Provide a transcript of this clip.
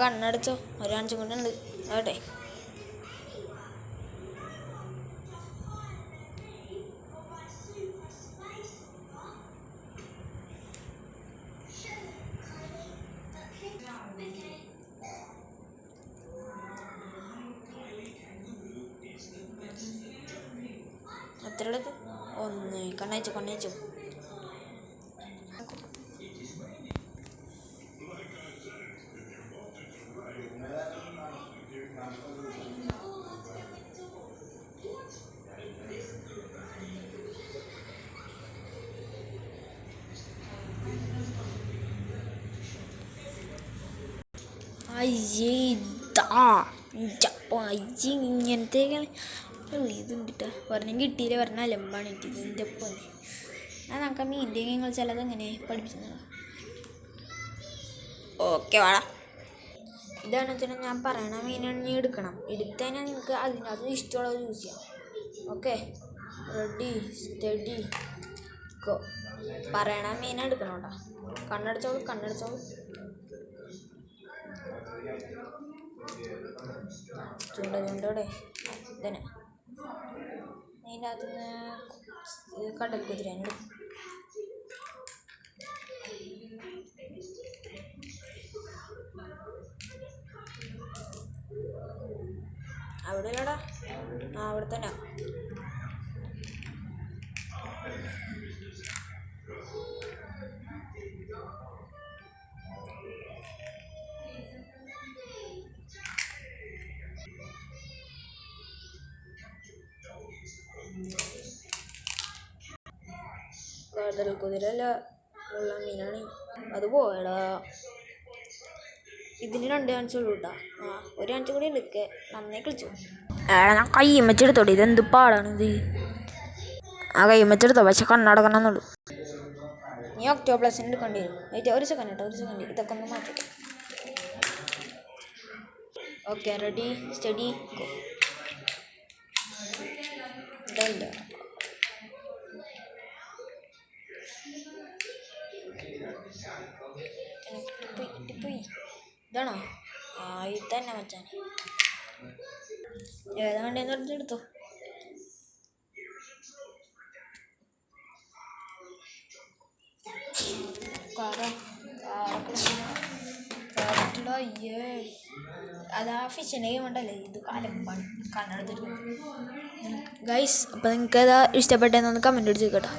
കണ്ണടച്ചോ, ഒരു കാണിച്ചും കൊണ്ടുണ്ട് ആട്ടെ. എത്ര എടുത്ത്? ഒന്ന്. കണ്ണയച്ചു. ഇങ്ങനത്തെ ഇതുണ്ടിട്ടാ ഒരെണ്ണം കിട്ടിയില്ല, പറഞ്ഞാൽ അലമ്പാണ് കിട്ടിയത്. എൻ്റെ ഒപ്പം നമുക്ക് മീൻ്റെ നിങ്ങൾ ചിലത് എങ്ങനെ പഠിപ്പിച്ചത്. ഓക്കെ വാടാ. ഇതാണ് വെച്ചാൽ ഞാൻ പറയണ മീനാണ് നീ എടുക്കണം. എടുത്തതിനാൽ നിങ്ങൾക്ക് അതിനകത്ത് ഇഷ്ടമുള്ളത് യൂസ് ചെയ്യാം. Okay, ready steady go. പറയണ മീനാണ് എടുക്കണം കേട്ടോ. കണ്ണടച്ചോളൂ. ചൂണ്ടോടെ ഇതന്നെ അതിൻ്റെ അകത്തുനിന്ന് കടൽക്കുതിരയുണ്ട്. അവിടെ ഇല്ലടാ, അവിടെ തന്നെ. കടൽ കുതിരല്ല, ഉള്ള മീനാണ് അത്. പോയടാ, ഇതിന് 2 ചാൻസ് ഉള്ളൂ കേട്ടോ. ഒരു ചാൻസ് കൂടി എടുക്കുക. നന്നായി കളിച്ചു. ഞാൻ കൈ വെച്ചെടുത്തോട്ടെ. ഇതെന്ത് പാടാണ് ഇത്. കൈ വെച്ചെടുത്തോ, പക്ഷെ കണ്ണടക്കണമെന്നുള്ളൂ. നീ ഒക്ടോപ്ലസിന് എടുക്കേണ്ടി വരും. ഒരു സെക്കൻഡ് ഇതൊക്കെ ഒന്ന് മാറ്റട്ടെ. Okay, ready steady go. ഇതല്ല കിട്ടിപ്പോയി. ഇതാണോ? ഇത് തന്നെ മച്ചാൻ. ഏതാ വേണ്ടതെന്ന് പറഞ്ഞെടുത്തോ. അതാ ഫിഷിൻ്റെ ഗെയിം ഉണ്ടല്ലേ, ഇത് കാലമ്പാണ്. കണ്ണെടുത്തിട്ട് ഗൈസ്. അപ്പോൾ നിങ്ങൾക്ക് ഏതാ ഇഷ്ടപ്പെട്ടതെന്നൊന്ന് കമൻറ്റ് അടിച്ച് കേട്ടോ.